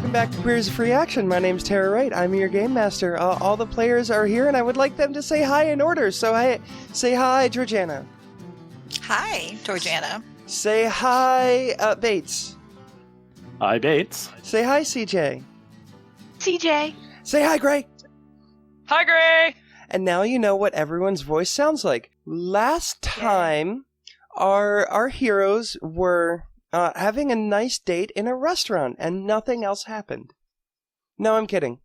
Welcome back to Queers of Free Action. My name's Tara Wright. I'm your game master. All the players are here, and I would like them to say hi in order. So say hi, Georgeanna. Hi, Georgeanna. Say hi, Bates. Hi, Bates. Say hi, CJ. CJ. Say hi, Gray. Hi, Gray. And now you know what everyone's voice sounds like. Last time, our heroes were having a nice date in a restaurant, and nothing else happened. No, I'm kidding.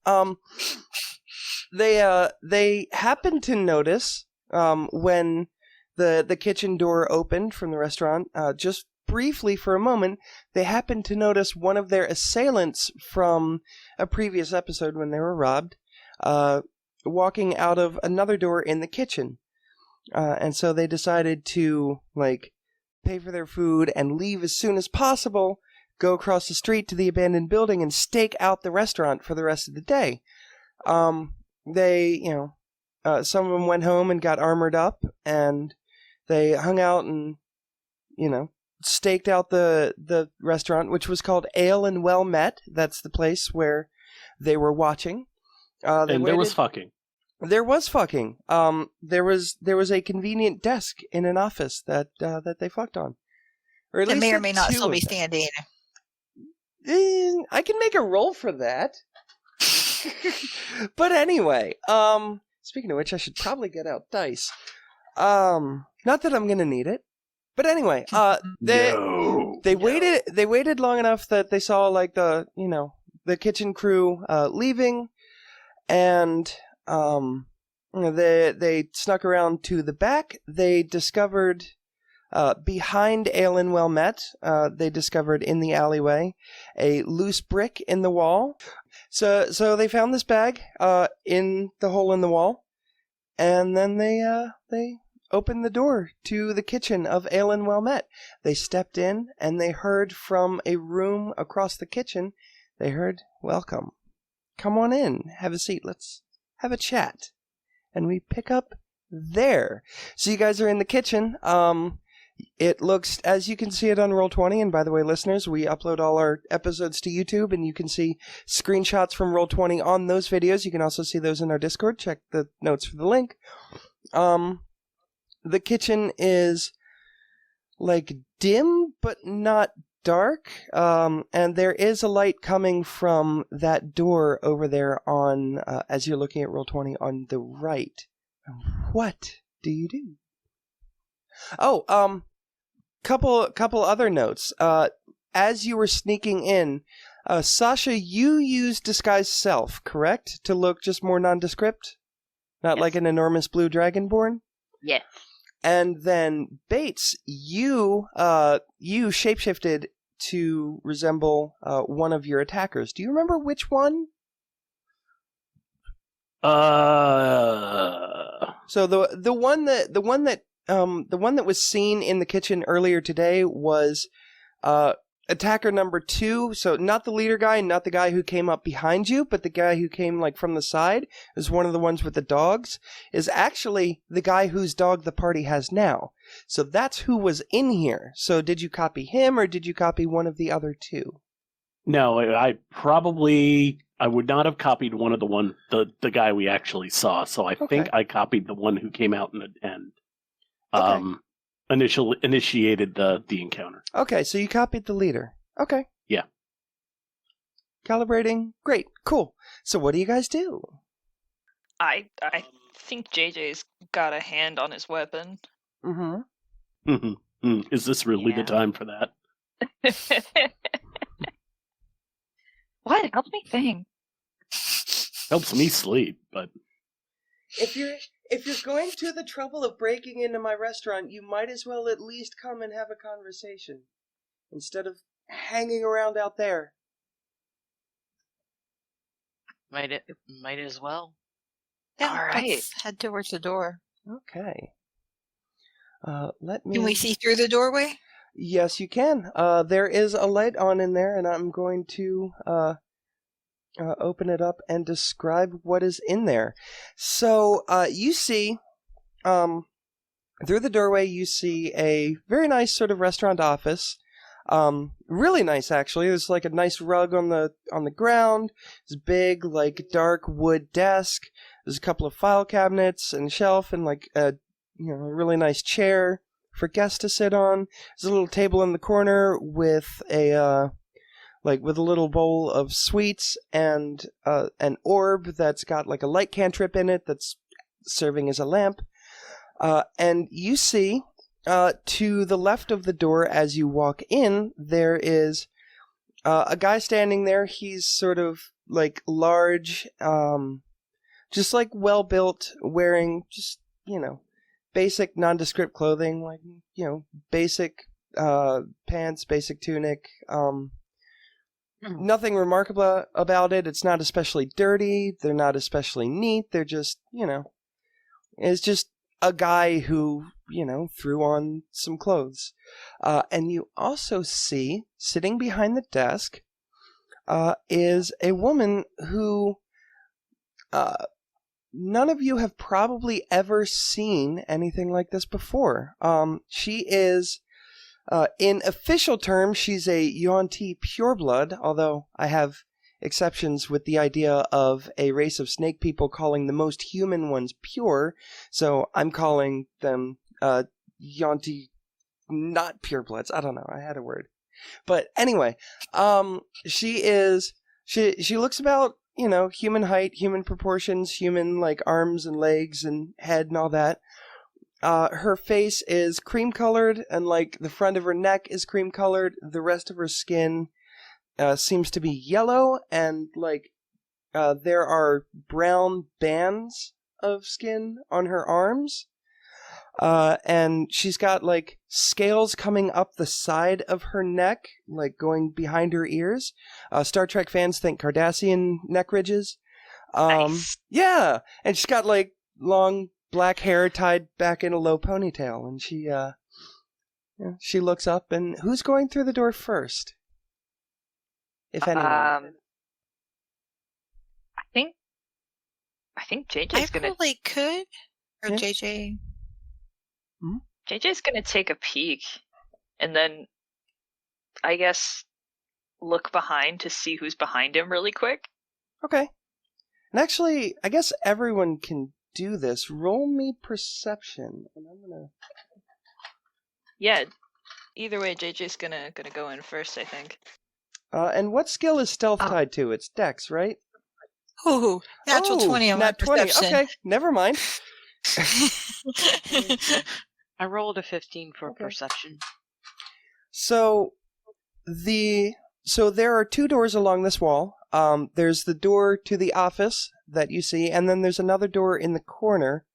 They happened to notice when the kitchen door opened from the restaurant, just briefly for a moment, they happened to notice one of their assailants from a previous episode when they were robbed, walking out of another door in the kitchen. And so they decided to, pay for their food and leave as soon as possible, go across the street to the abandoned building and stake out the restaurant for the rest of the day. Some of them went home and got armored up, and they hung out and, staked out the restaurant, which was called Ale and Well Met. That's the place where they were watching. There was fucking. There was fucking. There was a convenient desk in an office that they fucked on. Or at That least may or may not two still be of them. standing. I can make a roll for that. But anyway, speaking of which, I should probably get out dice. Not that I'm gonna need it. But anyway, they waited long enough that they saw the kitchen crew leaving, and they snuck around to the back. They discovered behind Ale and Well Met, they discovered in the alleyway a loose brick in the wall. So they found this bag in the hole in the wall, and then they opened the door to the kitchen of Ale and Well Met. They stepped in, and they heard from a room across the kitchen. They heard, "Welcome. Come on in. Have a seat. Let's have a chat." And we pick up there. So you guys are in the kitchen. It looks, as you can see it on Roll20, and by the way, listeners, we upload all our episodes to YouTube, and you can see screenshots from Roll20 on those videos. You can also see those in our Discord. Check the notes for the link. The kitchen is, dim, but not dark, and there is a light coming from that door over there on, as you're looking at Roll20 on the right. What do you do? Oh, couple other notes. As you were sneaking in, Sasha, you used Disguise Self, correct? To look just more nondescript? Not like an enormous blue dragonborn? Yes. And then Bates, you shapeshifted to resemble one of your attackers. Do you remember which one? So the one that was seen in the kitchen earlier today was attacker number 2. So not the leader guy, not the guy who came up behind you, but the guy who came from the side, is one of the ones with the dogs, is actually the guy whose dog the party has now. So that's who was in here. So did you copy him, or did you copy one of the other two? No, I would not have copied one of the guy we actually saw. So I think I copied the one who came out in the end. Initiated the encounter. Okay, so you copied the leader. Okay. Yeah. Calibrating. Great. Cool. So what do you guys do? I think JJ's got a hand on his weapon. Mm-hmm. Is this really the time for that? What? It helps me think. Helps me sleep, but If you're going to the trouble of breaking into my restaurant, you might as well at least come and have a conversation instead of hanging around out there. Might as well. Yeah, All right. let's head towards the door. Okay. Can we see through the doorway? Yes, you can. There is a light on in there, and I'm going to open it up and describe what is in there. So you see, through the doorway, you see a very nice sort of restaurant office. Really nice, actually. There's like a nice rug on the ground. It's big, like dark wood desk. There's a couple of file cabinets and shelf, and like a a really nice chair for guests to sit on. There's a little table in the corner with a with a little bowl of sweets and an orb that's got like a light cantrip in it that's serving as a lamp. And you see, to the left of the door as you walk in, there is a guy standing there. He's sort of like large, just like well built, wearing just, basic nondescript clothing, like, basic pants, basic tunic. Nothing remarkable about it. It's not especially dirty. They're not especially neat. They're just, it's just a guy who, threw on some clothes. And you also see, sitting behind the desk, is a woman who none of you have probably ever seen anything like this before. She is, in official terms, she's a Yuan-Ti pureblood, although I have exceptions with the idea of a race of snake people calling the most human ones pure, so I'm calling them Yuan-Ti not purebloods. I don't know, I had a word. But anyway, she looks about, human height, human proportions, human, like, arms and legs and head and all that. Her face is cream-colored, and, like, the front of her neck is cream-colored. The rest of her skin seems to be yellow, and, like, there are brown bands of skin on her arms. And she's got, like, scales coming up the side of her neck, like, going behind her ears. Star Trek fans think Cardassian neck ridges. Nice. Yeah, and she's got, like, long black hair tied back in a low ponytail, and she looks up, and who's going through the door first? If anyone. I think I JJ's gonna probably could. Or Yeah. JJ. JJ's gonna take a peek, and then I guess look behind to see who's behind him really quick. Okay. And actually, I guess everyone can do this. Roll me perception, and I'm gonna. Yeah. Either way, JJ's gonna go in first, I think. And what skill is stealth tied to? It's Dex, right? Ooh, natural 20 on my nat 20. perception. Okay, never mind. I rolled a 15 for Okay. perception. So there are two doors along this wall. There's the door to the office that you see, and then there's another door in the corner,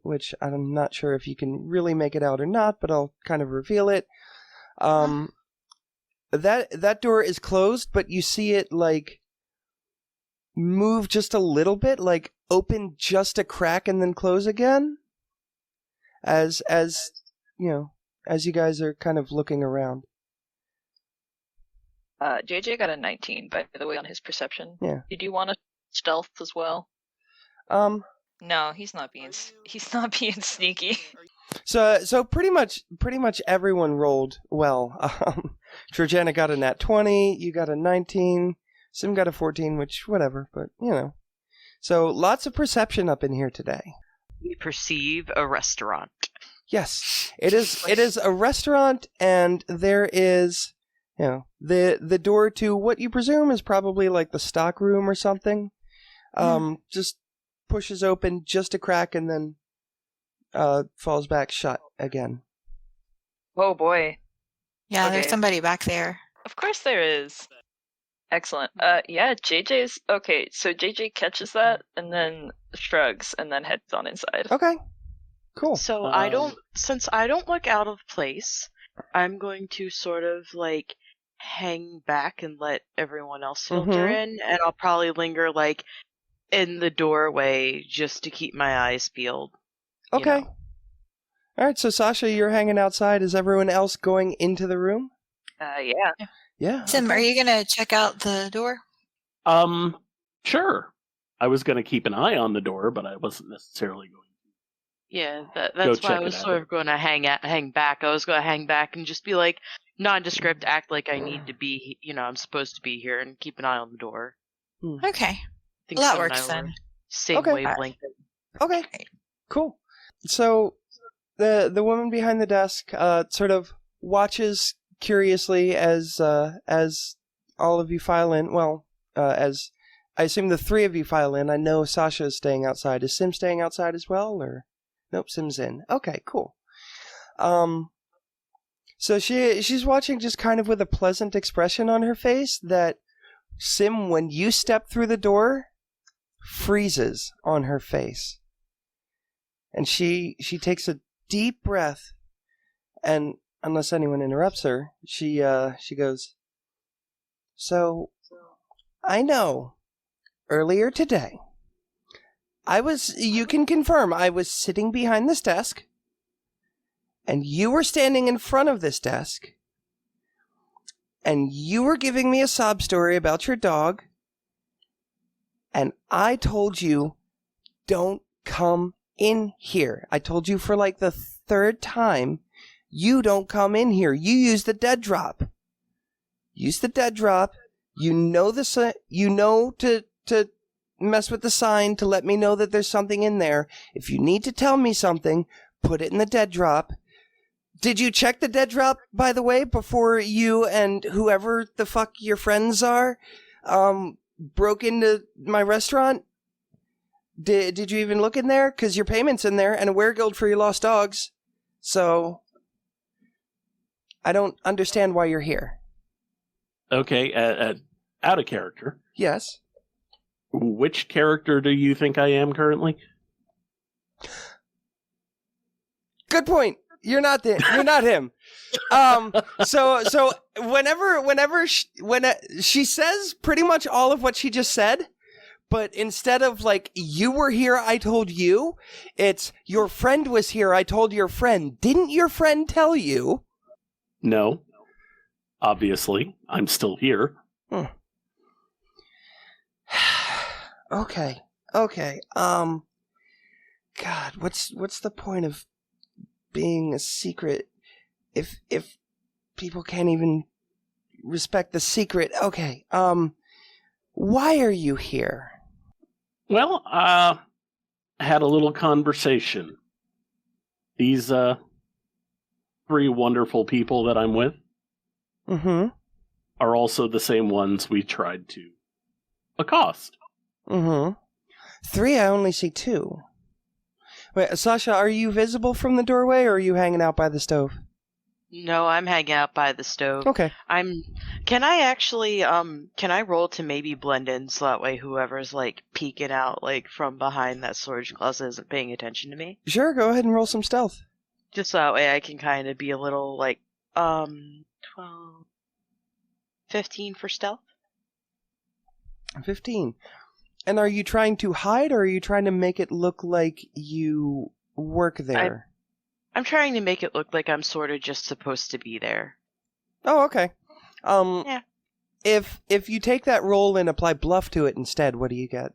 which I'm not sure if you can really make it out or not, but I'll kind of reveal it. That door is closed, but you see it, like, move just a little bit, like open just a crack and then close again, as you guys are kind of looking around. JJ got a 19, by the way, on his perception. Yeah. Did you want to stealth as well? No, he's not being sneaky. So pretty much everyone rolled well. Georgeanna got a nat 20, you got a 19, Sym got a 14, which whatever, but So lots of perception up in here today. We perceive a restaurant. Yes, it is a restaurant, and there is, the door to what you presume is probably like the stock room or something. Just pushes open just a crack and then falls back shut again. Oh boy. Yeah, Okay. there's somebody back there. Of course there is. Excellent. Yeah, JJ's okay, so JJ catches that and then shrugs and then heads on inside. Okay, cool. So since I don't look out of place, I'm going to sort of like hang back and let everyone else filter in, and I'll probably linger like in the doorway just to keep my eyes peeled. Okay. All right, so Sasha, you're hanging outside. Is everyone else going into the room? Yeah. Yeah. Sym, are you going to check out the door? Sure. I was going to keep an eye on the door, but I wasn't necessarily going Yeah, Go that's why check I was it sort out. of going to hang back. I was going to hang back and just be like nondescript, act like I need to be, I'm supposed to be here, and keep an eye on the door. Okay. I think Well, that Sim and works I were then. same Okay. wavelength. Okay, cool. So the woman behind the desk sort of watches curiously as all of you file in. Well, as I assume the three of you file in. I know Sasha is staying outside. Is Sim staying outside as well, or nope? Sim's in. Okay, cool. So she's watching just kind of with a pleasant expression on her face that Sim, when you step through the door, freezes on her face. And she takes a deep breath, and unless anyone interrupts her, she goes, "So, I know, earlier today, you can confirm, I was sitting behind this desk, and you were standing in front of this desk, and you were giving me a sob story about your dog, and I told you, don't come in here. I told you for like the third time, you don't come in here. You use the dead drop. Use the dead drop. You know to mess with the sign to let me know that there's something in there. If you need to tell me something, put it in the dead drop. Did you check the dead drop, by the way, before you and whoever the fuck your friends are broke into my restaurant? Did you even look in there? Because your payment's in there and a wereguild for your lost dogs. So, I don't understand why you're here. Okay, out of character. Yes. Which character do you think I am currently? Good point. You're not him. So whenever she says pretty much all of what she just said, but instead of like, you were here, I told you, it's your friend was here, I told your friend. Didn't your friend tell you? No. Obviously, I'm still here. Okay. God, what's the point of being a secret if people can't even respect the secret? Okay. Why are you here? Well, I had a little conversation. These three wonderful people that I'm with are also the same ones we tried to accost. Three, I only see two. Wait, Sasha, are you visible from the doorway, or are you hanging out by the stove? No, I'm hanging out by the stove. Okay. Can I actually, can I roll to maybe blend in so that way whoever's, like, peeking out, like, from behind that storage closet isn't paying attention to me? Sure, go ahead and roll some stealth. Just so that way I can kind of be a little, like, 12, 15 for stealth? 15. And are you trying to hide, or are you trying to make it look like you work there? I'm trying to make it look like I'm sort of just supposed to be there. Oh, okay. Yeah. If you take that roll and apply bluff to it instead, what do you get?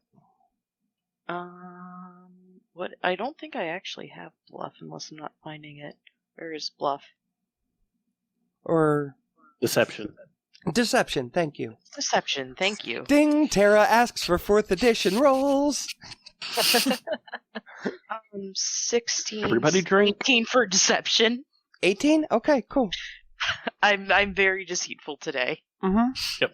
What? I don't think I actually have bluff unless I'm not finding it. Where is bluff? Or Deception. deception, thank you. Deception, thank you. Ding, Tara asks for 4th edition rolls. 16. Everybody drink. 18 for deception. 18? Okay, cool. I'm very deceitful today. Mm-hmm.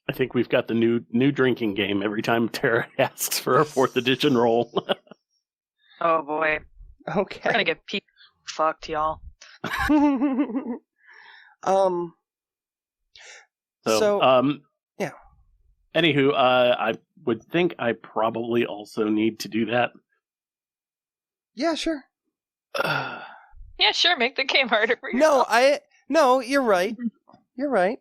I think we've got the new drinking game every time Tara asks for a 4th edition roll. Oh boy. Okay. We're gonna get fucked, y'all. So, yeah. Anywho, I would think I probably also need to do that. Yeah, sure. Yeah, sure, make the game harder for yourself. No, you're right. You're right.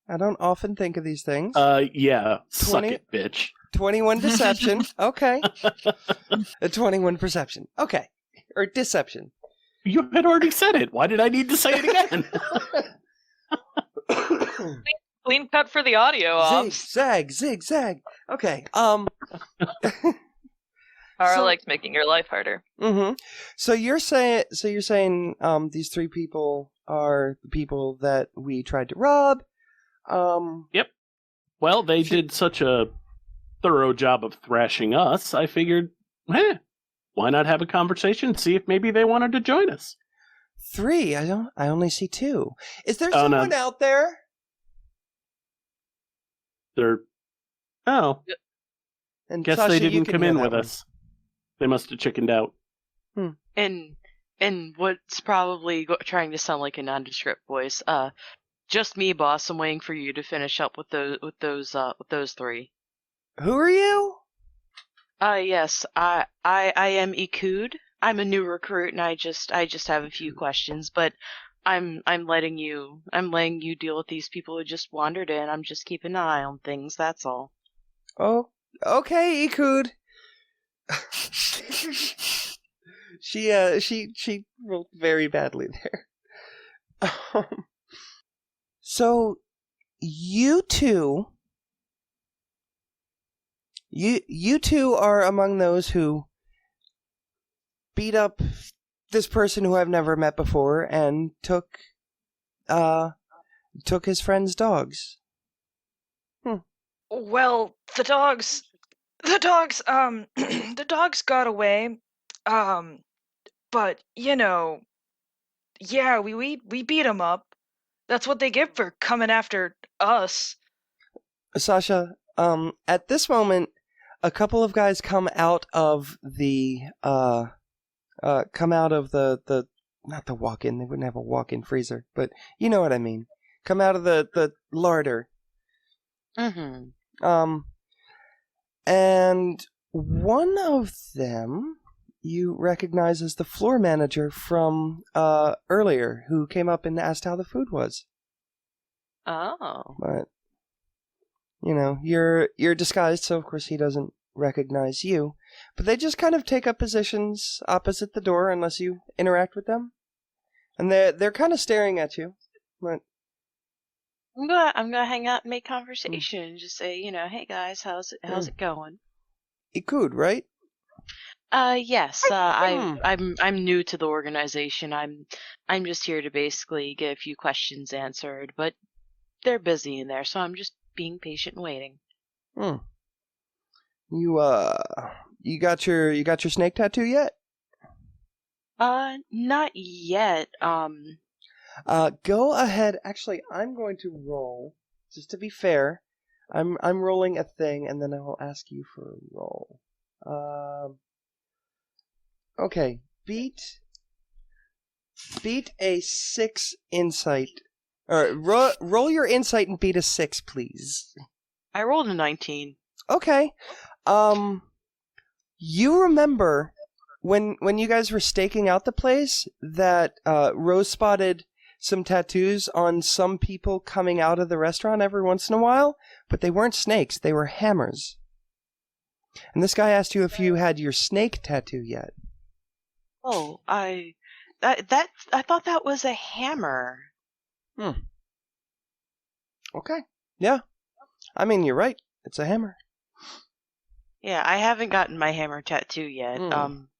I don't often think of these things. Yeah. Suck it, bitch. 21 deception. Okay. A 21 perception. Okay. Or deception. You had already said it. Why did I need to say it again? Clean cut for the audio. Zig, zag. Okay. Or So- like making your life harder. Mm-hmm. So you're saying these three people are the people that we tried to rob. Well, they did such a thorough job of thrashing us, I figured, why not have a conversation, see if maybe they wanted to join us. Three. I only see two. Is there Oh, no. someone out there? Oh, And guess Sasha, they you didn't can come hear in that with one. us. They must have chickened out. And what's probably trying to sound like a nondescript voice. Just me, boss. I'm waiting for you to finish up with those three. Who are you? Yes. I am Ikud. I'm a new recruit, and I just have a few questions, but I'm letting you deal with these people who just wandered in. I'm just keeping an eye on things. That's all. Oh, okay, Ikud. She rolled very badly there. So you two are among those who beat up this person who I've never met before and took his friend's dogs. Well, the dogs, the dogs got away. But yeah, we beat them up. That's what they get for coming after us. Sasha, at this moment, a couple of guys come out of the not the walk-in. They wouldn't have a walk-in freezer, but you know what I mean. Come out of the larder. Mm-hmm. And one of them you recognize as the floor manager from earlier, who came up and asked how the food was. Oh. But you're disguised, so of course he doesn't recognize you. But they just kind of take up positions opposite the door unless you interact with them, and they're kind of staring at you. But I'm gonna hang out and make conversation and just say, hey guys, how's it going? Ikud, right? Yes. I'm new to the organization. I'm just here to basically get a few questions answered, but they're busy in there, so I'm just being patient and waiting. You got your snake tattoo yet? Not yet. Go ahead. Actually, I'm going to roll just to be fair. I'm rolling a thing, and then I will ask you for a roll. Okay, beat a 6 insight. Or roll your insight and beat a 6, please. I rolled a 19. Okay. You remember when you guys were staking out the place that Rose spotted some tattoos on some people coming out of the restaurant every once in a while, but they weren't snakes, they were hammers. And this guy asked you if you had your snake tattoo yet. Oh, I thought that was a hammer. Okay. Yeah. I mean, you're right. It's a hammer. Yeah, I haven't gotten my hammer tattoo yet.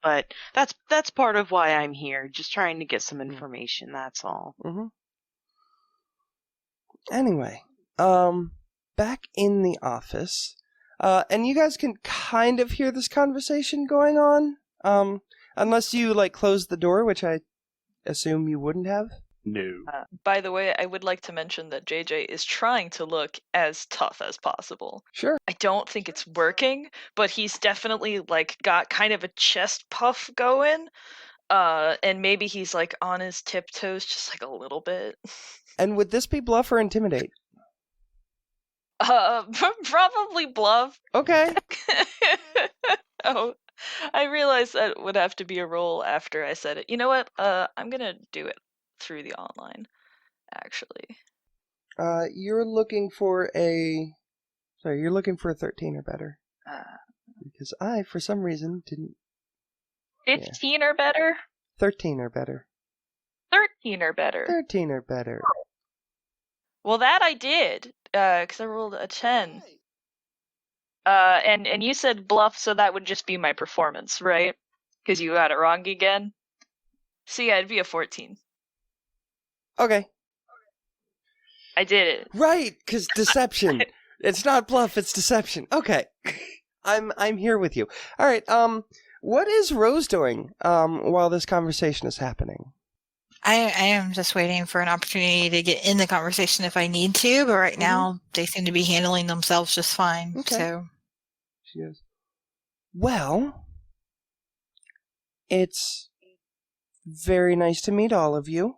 But that's part of why I'm here, just trying to get some information, that's all. Mm-hmm. Anyway, back in the office, and you guys can kind of hear this conversation going on, unless you, close the door, which I assume you wouldn't have. No. By the way, I would like to mention that JJ is trying to look as tough as possible. Sure. I don't think it's working, but he's definitely got kind of a chest puff going. And maybe he's on his tiptoes just a little bit. And would this be bluff or intimidate? Probably bluff. Okay. Oh, I realized that would have to be a roll after I said it. You know what? I'm gonna do it through the online, actually. You're looking for a 13 or better. Because I, for some reason, didn't. 15 or better? 13 or better. 13 or better. 13 or better. Well, that I did, because I rolled a 10. And you said bluff, so that would just be my performance, right? Because you got it wrong again. So yeah, it'd be a 14. Okay. I did it. Right, because deception. It's not bluff, it's deception. Okay. I'm here with you. All right, what is Rose doing while this conversation is happening? I am just waiting for an opportunity to get in the conversation if I need to, but right now they seem to be handling themselves just fine. Okay. So She goes, well, it's very nice to meet all of you.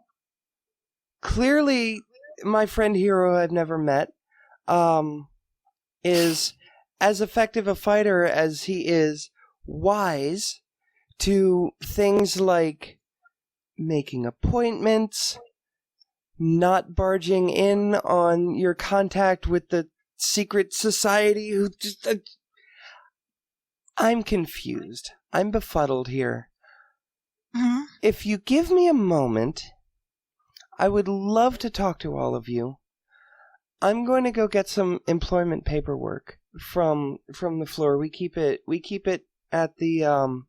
Clearly, my friend here who I've never met is as effective a fighter as he is wise to things like making appointments, not barging in on your contact with the secret society who just... I'm confused. I'm befuddled here. Mhm. If you give me a moment, I would love to talk to all of you. I'm going to go get some employment paperwork from the floor. We keep it at the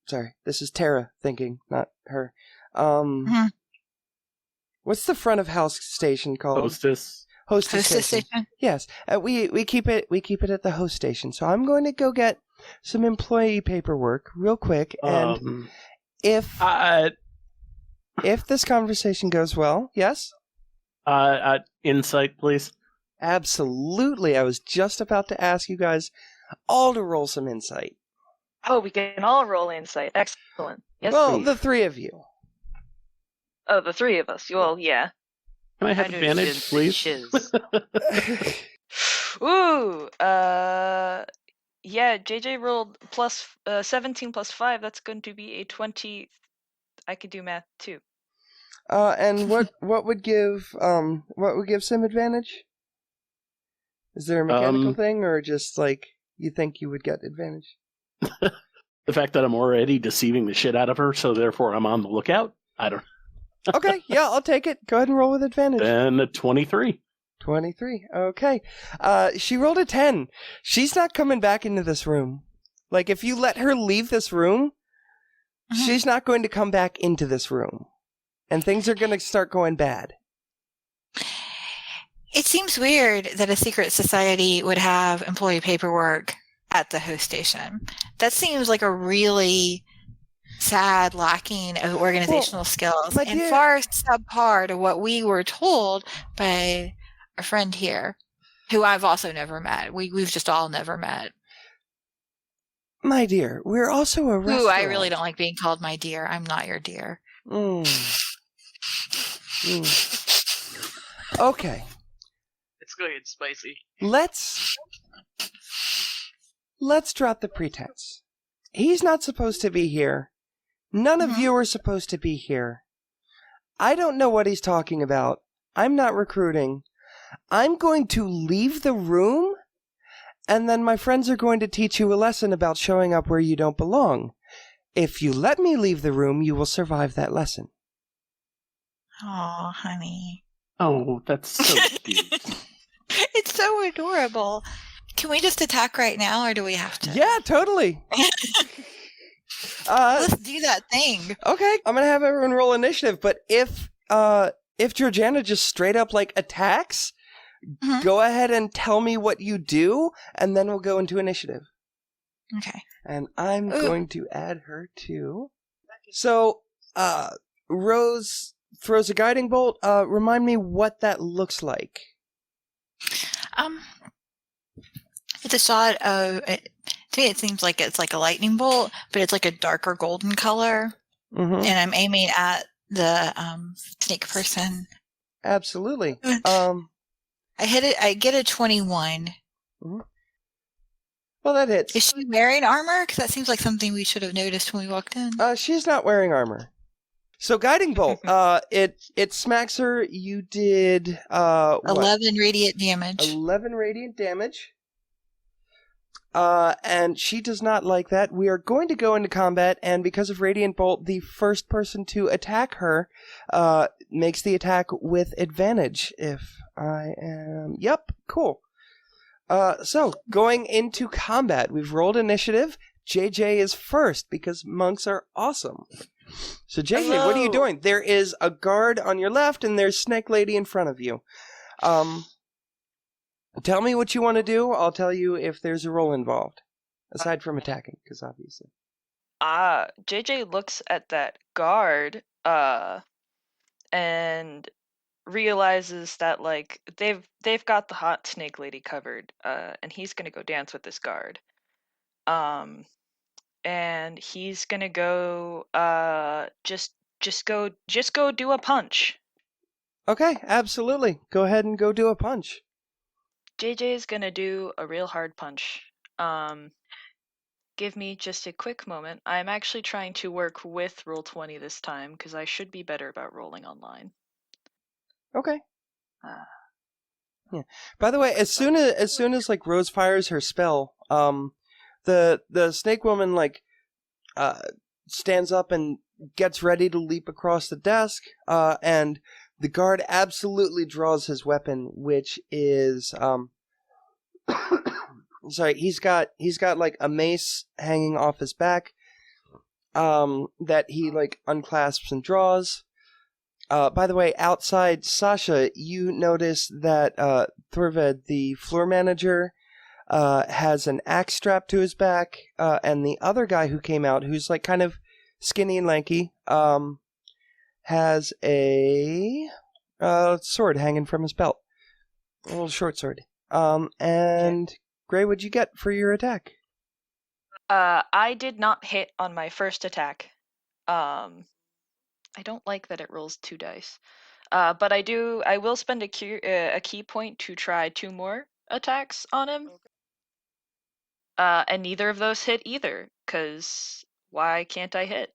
sorry, this is Tara thinking, not her. What's the front of house station called? Hostess station. Yes, we keep it at the host station. So I'm going to go get some employee paperwork real quick, and if this conversation goes well, yes. Insight, please. Absolutely. I was just about to ask you guys all to roll some insight. Oh, we can all roll insight. Excellent. Yes, Well, please. the three of you. Oh, the three of us. Well, yeah. Can I have advantage, please? Ooh, yeah, JJ rolled plus 17 plus 5. That's going to be a 20. I could do math too. And what would give Sym advantage? Is there a mechanical thing, or just like you think you would get advantage? The fact that I'm already deceiving the shit out of her, so therefore I'm on the lookout. I don't. Okay, yeah, I'll take it. Go ahead and roll with advantage. Then a 23. 23. Okay. She rolled a 10. She's not coming back into this room. Like, if you let her leave this room, she's not going to come back into this room. And things are going to start going bad. It seems weird that a secret society would have employee paperwork at the host station. That seems like a really sad lacking of organizational skills and far subpar to what we were told by a friend here, who I've also never met. We've just all never met. My dear, we're also a restaurant. Ooh, I really don't like being called my dear. I'm not your dear. Okay. It's going to get spicy. Let's drop the pretense. He's not supposed to be here. None of you are supposed to be here. I don't know what he's talking about. I'm not recruiting. I'm going to leave the room, and then my friends are going to teach you a lesson about showing up where you don't belong. If you let me leave the room, you will survive that lesson. Oh, honey. Oh, that's so cute. It's so adorable. Can we just attack right now, or do we have to? Yeah, totally. Let's do that thing. Okay, I'm gonna have everyone roll initiative, but if Georgeanna just straight up like attacks, go ahead and tell me what you do, and then we'll go into initiative. Okay. And I'm going to add her to. So, Rose throws a guiding bolt. Remind me what that looks like. It's a shot of. To me, it seems like it's like a lightning bolt, but it's like a darker golden color. And I'm aiming at the snake person. Absolutely. I hit it. I get a 21. Well, that hits. Is she wearing armor? Because that seems like something we should have noticed when we walked in. She's not wearing armor. So guiding bolt. It smacks her. You did 11 radiant damage. 11 radiant damage. And she does not like that. We are going to go into combat, and because of Radiant Bolt, the first person to attack her makes the attack with advantage. If I am... Yep, cool. So, going into combat, we've rolled initiative. JJ is first because monks are awesome. So, JJ, what are you Hello. doing? There is a guard on your left, and there's Snake Lady in front of you. Tell me what you want to do. I'll tell you if there's a roll involved, aside from attacking, because obviously. JJ looks at that guard, and realizes that like they've got the hot snake lady covered, and he's gonna go dance with this guard. And he's gonna go just go do a punch. Okay, absolutely. Go ahead and go do a punch. JJ is gonna do a real hard punch. Give me just a quick moment. I'm actually trying to work with Roll20 this time because I should be better about rolling online. Okay. Yeah. By the way, as soon as like Rose fires her spell, the snake woman like stands up and gets ready to leap across the desk, and the guard absolutely draws his weapon, which is sorry, he's got like a mace hanging off his back, that he like unclasps and draws. By the way, outside, Sasha, you notice that Thorved, the floor manager, has an axe strapped to his back, and the other guy who came out, who's like kind of skinny and lanky, has a sword hanging from his belt, a little short sword. And Gray, what'd you get for your attack? I did not hit on my first attack. I don't like that it rolls 2 dice. But I will spend a key point to try 2 more attacks on him. And neither of those hit either, because why can't I hit?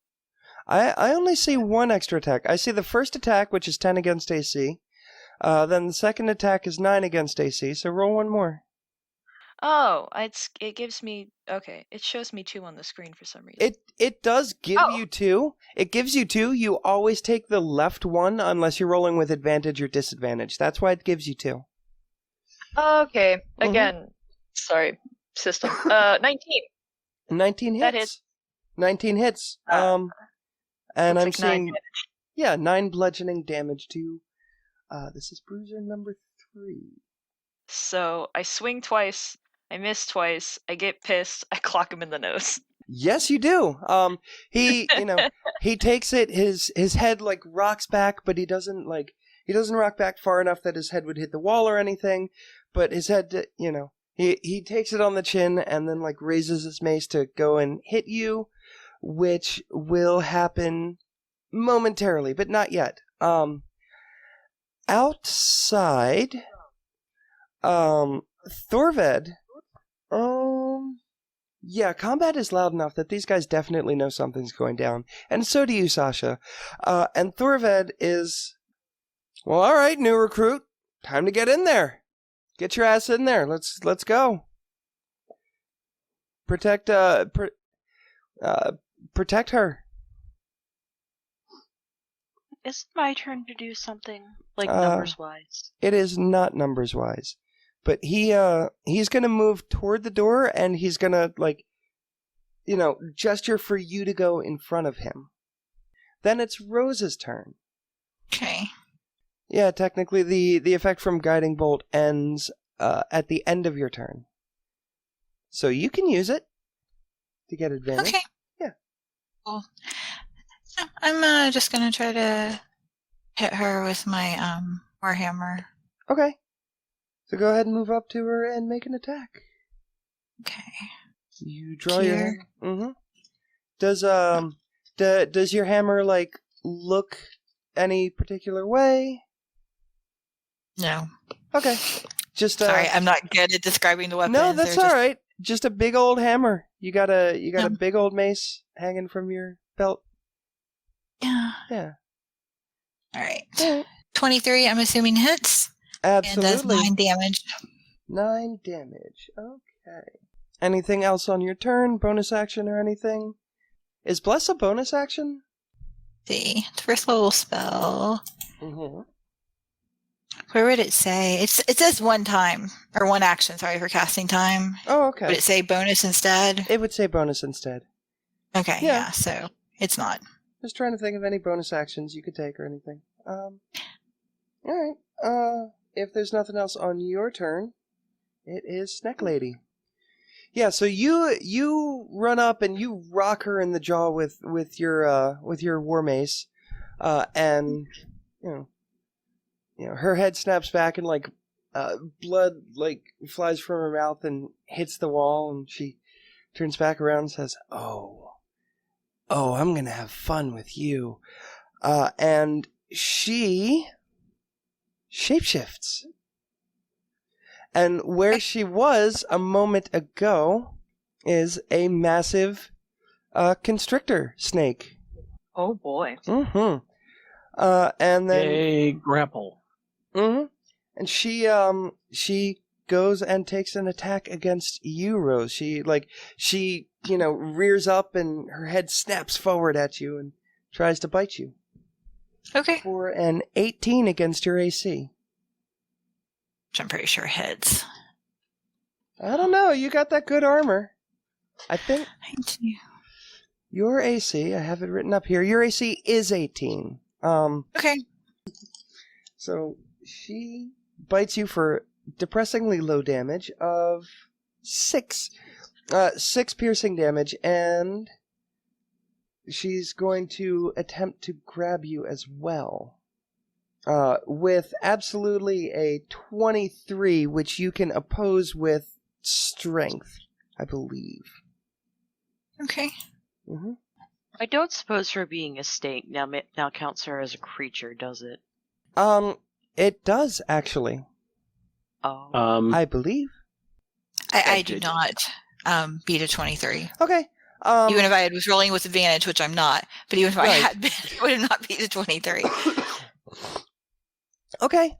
I only see one extra attack. I see the first attack, which is 10 against AC. Then the second attack is 9 against AC, so roll one more. Oh, it gives me, okay, it shows me 2 on the screen for some reason. It does give you 2. It gives you 2. You always take the left one unless you're rolling with advantage or disadvantage. That's why it gives you 2. Okay, again, sorry, system. 19. 19 hits. That hits. 19 hits. And I'm like 9 seeing, damage. 9 bludgeoning damage to, this is bruiser number 3. So I swing twice, I miss twice, I get pissed, I clock him in the nose. Yes, you do. He, he takes it. His head like rocks back, but he doesn't rock back far enough that his head would hit the wall or anything. But his head, he takes it on the chin and then like raises his mace to go and hit you, which will happen momentarily, but not yet. Outside, Thorved, yeah, combat is loud enough that these guys definitely know something's going down. And so do you, Sasha. And Thorved is, well, all right, new recruit. Time to get in there. Get your ass in there. Let's go. Protect her. Is it my turn to do something, like numbers-wise? It is not numbers-wise. But he's going to move toward the door, and he's going to, gesture for you to go in front of him. Then it's Rose's turn. Okay. Yeah, technically the effect from Guiding Bolt ends at the end of your turn. So you can use it to get advantage. Okay. Yeah. Cool. So I'm just going to try to hit her with my warhammer. Okay. So go ahead and move up to her and make an attack. Okay. You draw your hammer. Mm-hmm. Does your hammer look any particular way? No. Okay. Just sorry, I'm not good at describing the weapons. No, that's all right. Just a big old hammer. You got a big old mace hanging from your belt. Yeah. Yeah. All right. 23. I'm assuming hits. Absolutely. And does 9 damage. 9 damage. Okay. Anything else on your turn? Bonus action or anything? Is Bless a bonus action? See. It's first level spell. Mm-hmm. Where would it say? It says one time, or one action, sorry, for casting time. Oh, okay. Would it say bonus instead? It would say bonus instead. Okay, Yeah. yeah, so it's not. Just trying to think of any bonus actions you could take or anything. Alright. If there's nothing else on your turn, it is Snack Lady. Yeah, so you run up and you rock her in the jaw with your war mace, and you know her head snaps back and like blood like flies from her mouth and hits the wall, and she turns back around and says, "Oh, I'm gonna have fun with you," and she shapeshifts. And where she was a moment ago is a massive constrictor snake. Oh boy. Mm-hmm. And then a grapple. Mm-hmm. And she goes and takes an attack against you, Rose. She rears up and her head snaps forward at you and tries to bite you. Okay. For an 18 against your AC. Which I'm pretty sure hits. I don't know. You got that good armor. I think I do. your AC, I have it written up here. Your AC is 18. Okay. So she bites you for depressingly low damage of 6 piercing damage, and she's going to attempt to grab you as well. With absolutely a 23, which you can oppose with strength, I believe. Okay. Mm-hmm. I don't suppose her being a snake now counts her as a creature, does it? It does, actually. Oh. I believe. I do not beat a 23. Okay. Even if I was rolling with advantage, which I'm not, but even if I Right. had been, I would have not beat a 23. Okay.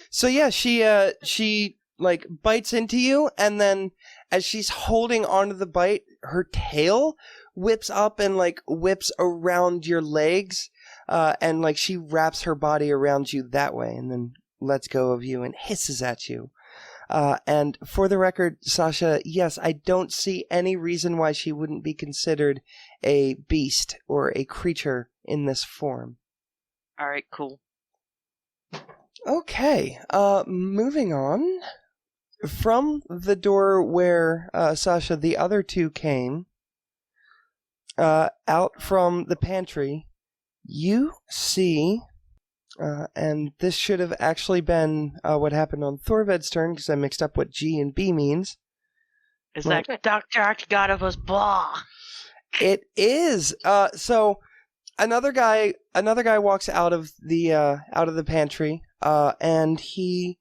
So yeah, she like bites into you, and then as she's holding onto the bite, her tail whips up and like whips around your legs, and like she wraps her body around you that way, and then lets go of you and hisses at you. And for the record, Sasha, yes, I don't see any reason why she wouldn't be considered a beast or a creature in this form. Alright, cool. Okay, moving on. From the door where, Sasha, the other two came, out from the pantry, you see, and this should have actually been what happened on Thorved's turn, because I mixed up what G and B means. Is that Dr. Archigottov's blah? It is. So another guy walks out of the pantry, and he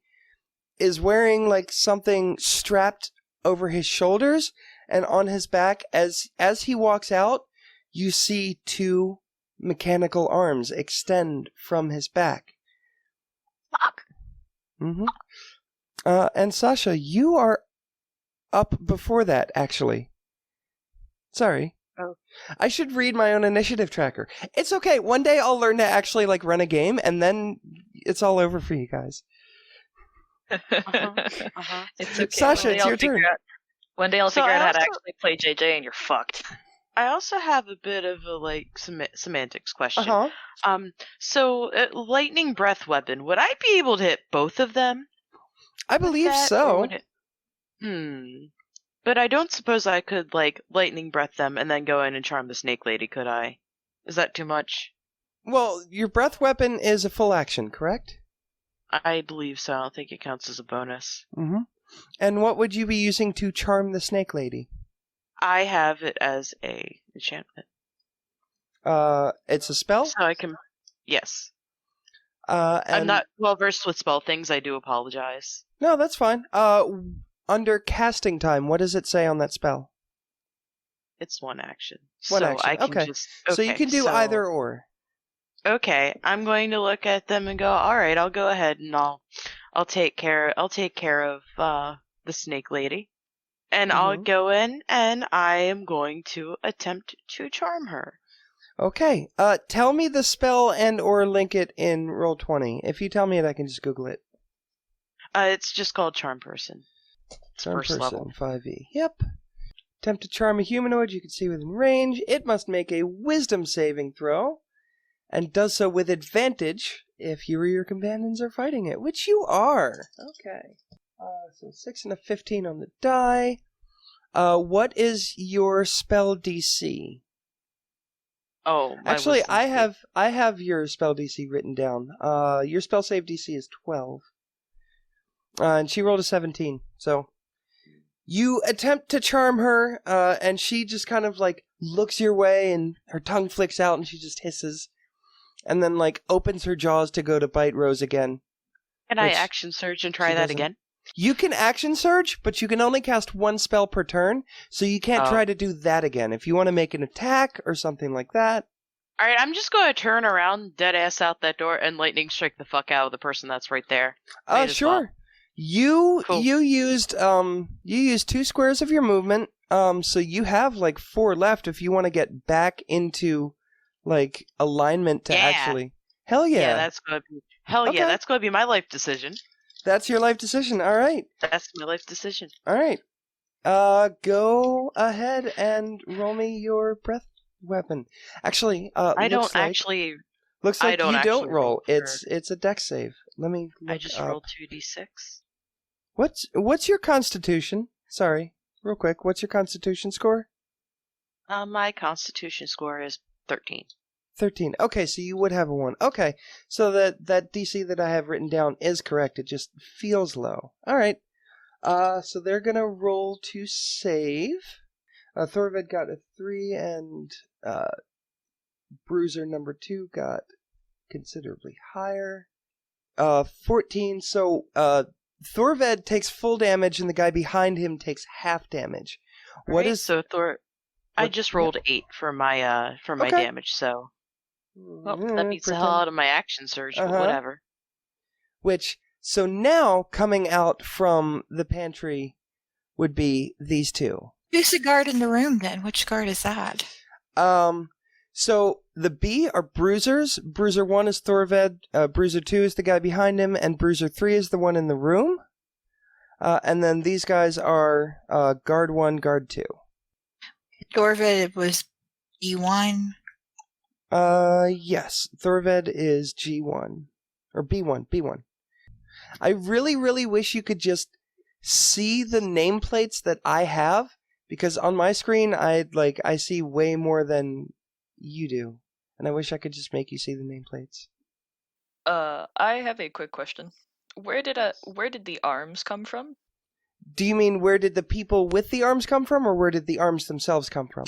is wearing like something strapped over his shoulders and on his back. As he walks out, you see two mechanical arms extend from his back. Fuck. Mm-hmm. And Sasha, you are up before that, actually. Sorry. Oh. I should read my own initiative tracker. It's okay. One day I'll learn to actually like run a game, and then it's all over for you guys. It's okay. Sasha, it's your turn. One day I'll figure out how to also- actually play JJ, and you're fucked. I also have a bit of a semantics question. Uh-huh. So lightning breath weapon, would I be able to hit both of them? I believe that, or so. would But I don't suppose I could like lightning breath them and then go in and charm the snake lady, could I? Is that too much? Well, your breath weapon is a full action, correct? I believe so. I don't think it counts as a bonus. Mm-hmm. And what would you be using to charm the snake lady? I have it as a enchantment. It's a spell? So I can... Yes. And... I'm not well versed with spell things. I do apologize. No, that's fine. Under casting time, what does it say on that spell? It's one action. One so action, I can okay. just... So you can do either or. Okay, I'm going to look at them and go, alright, I'll go ahead and I'll take care of the snake lady. And I'll go in and I am going to attempt to charm her. Okay. Tell me the spell and or link it in Roll20. If you tell me it, I can just Google it. It's just called Charm Person. Charm first person, level. 5e. Yep. Attempt to charm a humanoid you can see within range. It must make a wisdom saving throw, and does so with advantage if you or your companions are fighting it, which you are. Okay. So 6 and a 15 on the die. What is your spell DC? Oh, my Actually, wisdom I have your spell DC written down. Your spell save DC is 12. And she rolled a 17. So you attempt to charm her, and she just kind of like looks your way, and her tongue flicks out, and she just hisses, and then like opens her jaws to go to bite Rose again. Can I action surge and try that doesn't. again? You can action surge, but you can only cast one spell per turn, so you can't try to do that again. If you want to make an attack or something like that. All right, I'm just going to turn around, dead ass out that door, and lightning strike the fuck out of the person that's right there. Sure. You used 2 squares of your movement, so you have like 4 left if you want to get back into like alignment to actually. Hell yeah. Yeah, that's going to be. Yeah, that's going to be my life decision. That's your life decision. All right. That's my life decision. All right. Go ahead and roll me your breath weapon. Actually, looks like you don't roll. It's a dex save. Let me look I just rolled 2d6. What's your constitution? Sorry, real quick. What's your constitution score? My constitution score is 13. 13. Okay, so you would have a 1. Okay, so that DC that I have written down is correct. It just feels low. All right. So they're gonna roll to save. Thorved got a 3, and Bruiser number 2 got considerably higher. 14. So Thorved takes full damage, and the guy behind him takes half damage. So I just rolled 8 for my damage, so that beats the hell out of my action surge, but whatever. So now coming out from the pantry would be these 2. Who's the guard in the room then? Which guard is that? So the B are bruisers. Bruiser 1 is Thorved. Bruiser 2 is the guy behind him, and Bruiser 3 is the one in the room. And then these guys are guard 1, guard 2. Thorved was E1. Yes. Thorved is G1 or B1. I really, really wish you could just see the nameplates that I have, because on my screen I see way more than you do, and I wish I could just make you see the nameplates. I have a quick question. Where did the arms come from? Do you mean where did the people with the arms come from, or where did the arms themselves come from?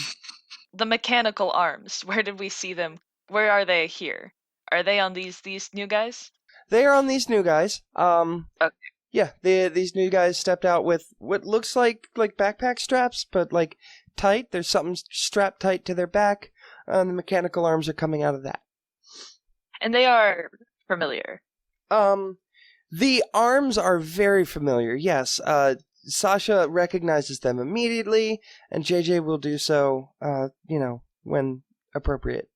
The mechanical arms. Where did we see them? Where are they here? Are they on these new guys? They are on these new guys. Okay. Yeah, these new guys stepped out with what looks like backpack straps, but like tight. There's something strapped tight to their back, and the mechanical arms are coming out of that. And they are familiar. The arms are very familiar. Yes. Sasha recognizes them immediately, and JJ will do so. When appropriate.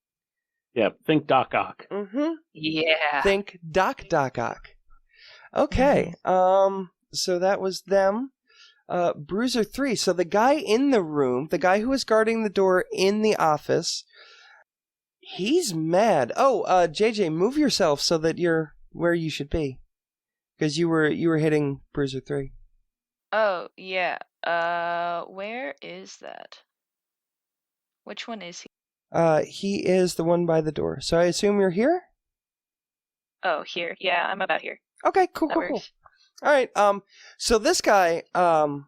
Yeah. Think Doc Ock. Mm-hmm. Yeah. Think Doc Ock. Okay, so that was them. Bruiser 3, so the guy in the room, the guy who was guarding the door in the office, he's mad. Oh, JJ, move yourself so that you're where you should be. Because you were hitting Bruiser 3. Oh, yeah. Where is that? Which one is he? He is the one by the door. So I assume you're here? Oh, here. Yeah, I'm about here. Okay, cool. All right. So this guy, God,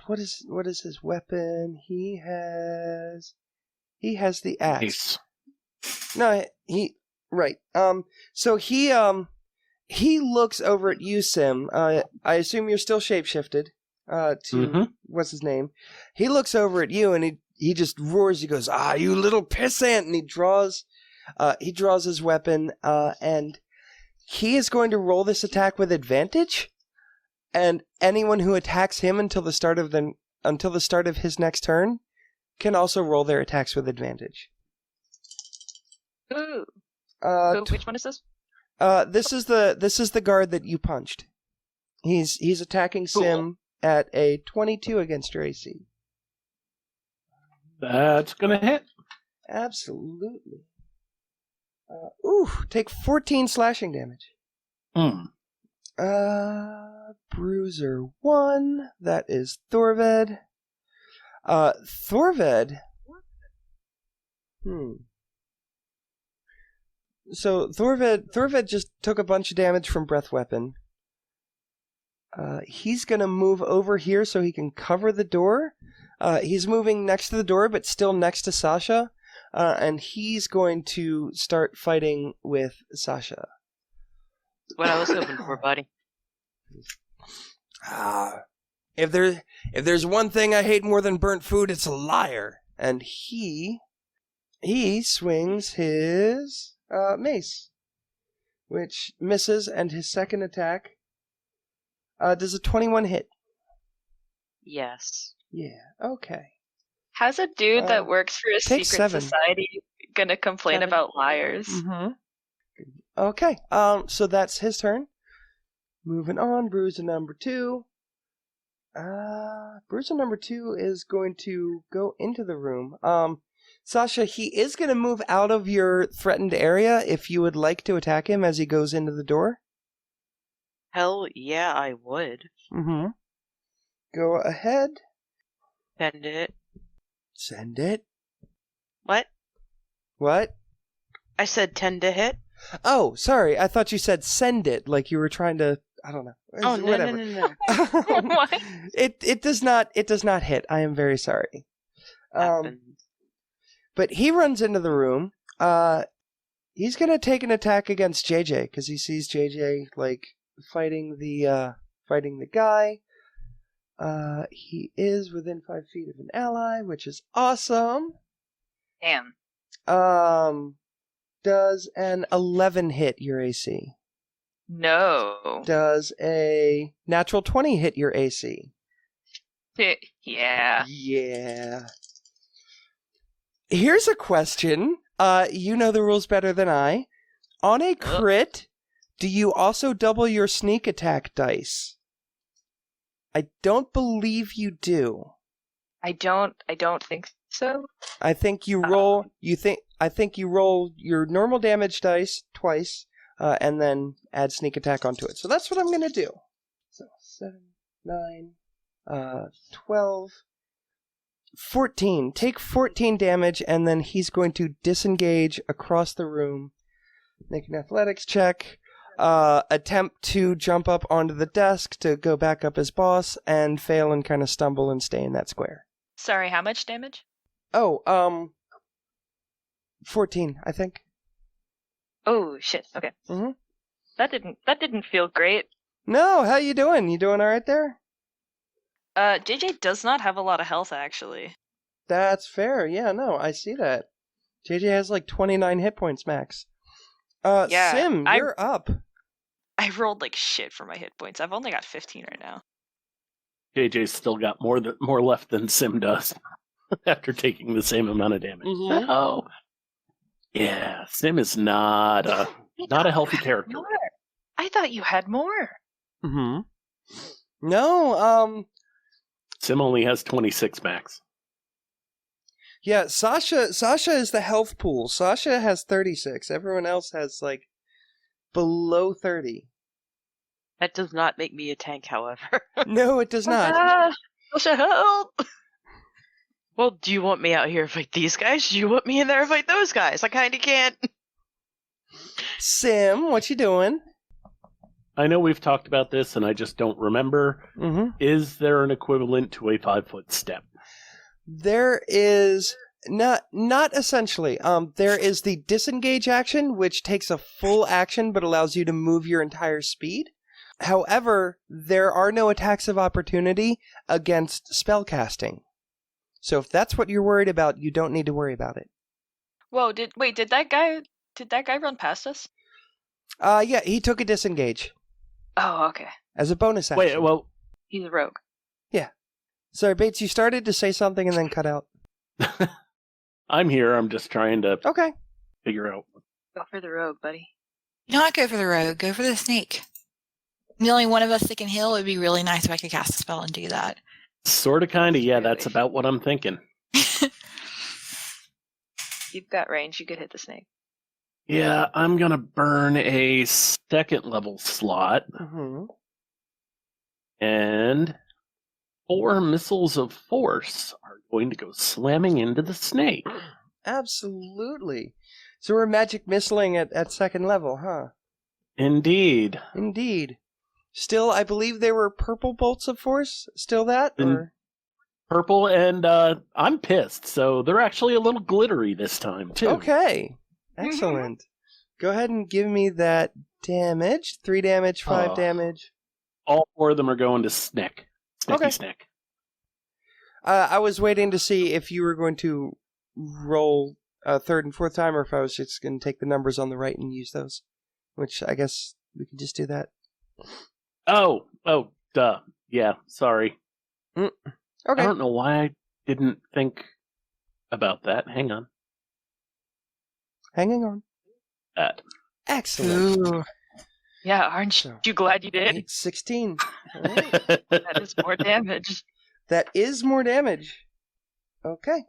what is his weapon? He has the axe. Nice. No, right. So he looks over at you, Sym. I assume you're still shapeshifted. What's his name? He looks over at you, and he just roars. He goes, "Ah, you little pissant!" And he draws his weapon, and he is going to roll this attack with advantage, and anyone who attacks him until the start of his next turn can also roll their attacks with advantage. Ooh. Which one is this? This is the guard that you punched. He's attacking Sym at a 22 against your AC. That's gonna hit. Absolutely. Take 14 slashing damage. Bruiser 1. That is Thorved. Thorved. So Thorved just took a bunch of damage from breath weapon. He's gonna move over here so he can cover the door. He's moving next to the door, but still next to Sasha. And he's going to start fighting with Sasha. What I was hoping for, buddy. If there's one thing I hate more than burnt food, it's a liar. And he swings his mace, which misses, and his second attack does a 21 hit. Yes. Yeah. Okay. How's a dude that works for a secret 7. society gonna complain 7. about liars? Mm-hmm. Okay. So that's his turn. Moving on, Bruiser number 2. Bruiser number 2 is going to go into the room. Sasha, he is going to move out of your threatened area if you would like to attack him as he goes into the door. Hell yeah, I would. Mm-hmm. Go ahead. Send it. Send it. What? What? I said 10 to hit. Oh, sorry. I thought you said send it, like you were trying to. I don't know. Oh, no, Whatever. no. What? It does not hit. I am very sorry. Happened. But he runs into the room. He's gonna take an attack against JJ because he sees JJ like fighting the guy. He is within 5 feet of an ally, which is awesome. Damn. Does an 11 hit your AC? No. Does a natural 20 hit your AC? Yeah. Yeah. Here's a question. You know the rules better than I. On a crit, do you also double your sneak attack dice? I don't believe you do. I don't think so. I think you roll. I think you roll your normal damage dice twice, and then add sneak attack onto it. So that's what I'm gonna do. So 7, 9, 12, 14. Take 14 damage, and then he's going to disengage across the room. Make an athletics check. Attempt to jump up onto the desk to go back up as boss, and fail and kind of stumble and stay in that square. Sorry, how much damage? Oh, 14, I think. Oh shit. Okay. Mm-hmm. That didn't feel great. No, how you doing? You doing all right there? JJ does not have a lot of health actually. That's fair. Yeah, no, I see that. JJ has like 29 hit points max. Yeah, Sym, you're up. I rolled like shit for my hit points. I've only got 15 right now. JJ's still got more left than Sym does after taking the same amount of damage. Mm-hmm. Oh, yeah, Sym is not a healthy character. More. I thought you had more. Mm-hmm. No, Sym only has 26 max. yeah, Sasha is the health pool. Sasha has 36. Everyone else has like below 30. That does not make me a tank, however. No, it does not. Sasha, help! Well, do you want me out here to fight these guys? Do you want me in there to fight those guys? I kinda can't. Sym, what you doing? I know we've talked about this, and I just don't remember. Mm-hmm. Is there an equivalent to a 5-foot step? There is not essentially. There is the disengage action, which takes a full action but allows you to move your entire speed. However, there are no attacks of opportunity against spellcasting. So if that's what you're worried about, you don't need to worry about it. Whoa, did that guy run past us? Yeah, he took a disengage Oh, okay. as a bonus action. Wait, well, He's a rogue. Sorry, Bates, you started to say something and then cut out. I'm here. I'm just trying to Okay. figure out. Go for the rogue, buddy. Do not go for the rogue. Go for the snake. The only one of us that can heal, it would be really nice if I could cast a spell and do that. Sort of, kind of, yeah, that's about what I'm thinking. You've got range. You could hit the snake. Yeah, I'm going to burn a second level slot. Mm-hmm. And 4 missiles of force are going to go slamming into the snake. Absolutely. So we're magic missiling at second level, huh? Indeed. Indeed. Still, I believe they were purple bolts of force. Still that? Or? Purple, and I'm pissed, so they're actually a little glittery this time, too. Okay. Excellent. Go ahead and give me that damage. 3 damage, 5 damage. All 4 of them are going to Snick. Snicky Snick. I was waiting to see if you were going to roll a third and fourth time, or if I was just going to take the numbers on the right and use those. Which I guess we could just do that. Oh, duh. Yeah, sorry. Okay. I don't know why I didn't think about that. Hang on. Hanging on. That. Excellent. Ooh. Yeah, aren't you glad you did? 16. Right. That is more damage. That is more damage. Okay.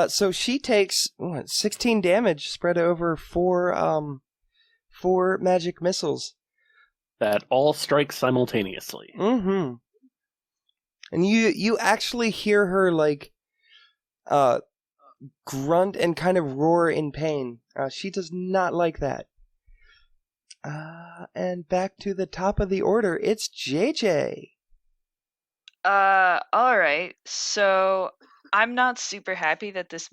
So she takes 16 damage spread over 4 magic missiles. That all strike simultaneously. Mm-hmm. And you actually hear her like grunt and kind of roar in pain. She does not like that. And back to the top of the order, it's JJ. Alright. So I'm not super happy that this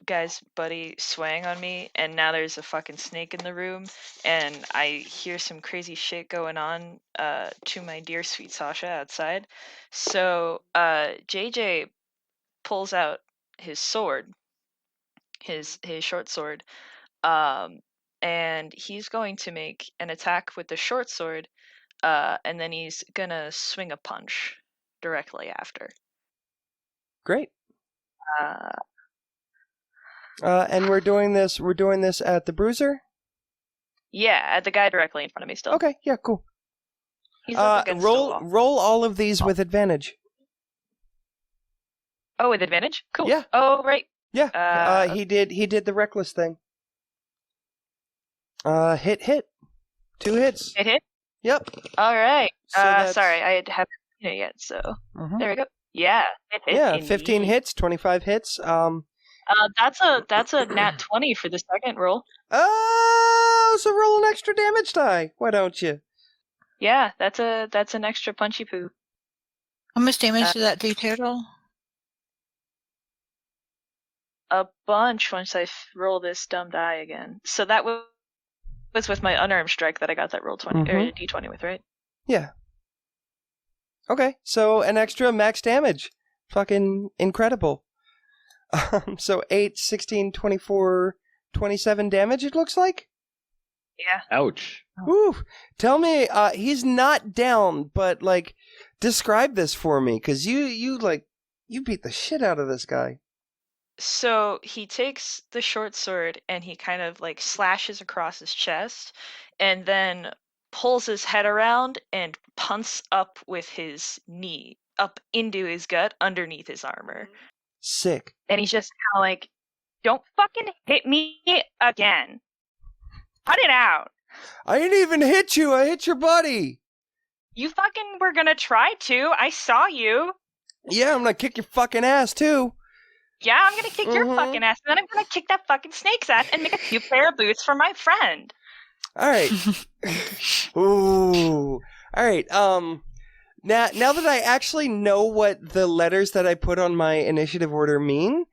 guy's buddy swang on me, and now there's a fucking snake in the room, and I hear some crazy shit going on to my dear sweet Sasha outside. So JJ pulls out his sword, his short sword, and he's going to make an attack with the short sword, and then he's gonna swing a punch directly after. Great. And we're doing this at the bruiser? Yeah, at the guy directly in front of me still. Okay, yeah, cool. He's up against the wall. Roll all of these with advantage. Oh, with advantage? Cool. Yeah. Oh, right. Yeah. He did the reckless thing. Hit. 2 hits. Hit? Yep. All right. So that's- Sorry, I haven't seen it yet, so Mhm. there we go. Yeah. Hit, Yeah, indeed. 15 hits, 25 hits. That's a nat 20 for the second roll. Oh, so roll an extra damage die. Why don't you? Yeah, that's an extra punchy poo. How much damage did that do total? A bunch once I roll this dumb die again. So that was with my unarmed strike that I got that roll 20 or d20 with, right? Yeah. Okay, so an extra max damage. Fucking incredible. So 8, 16, 24, 27 damage, it looks like? Yeah. Ouch. Woo! Tell me, he's not down, but, like, describe this for me, because you beat the shit out of this guy. So he takes the short sword and he kind of like slashes across his chest and then pulls his head around and punts up with his knee up into his gut underneath his armor. Sick. And he's just kind of like, don't fucking hit me again. Cut it out. I didn't even hit you. I hit your buddy. You fucking were gonna try to. I saw you. Yeah, I'm gonna kick your fucking ass, too. Yeah, I'm gonna kick your fucking ass, and then I'm gonna kick that fucking snake's ass and make a few pair of boots for my friend. All right. Ooh. All right. Now that I actually know what the letters that I put on my initiative order mean,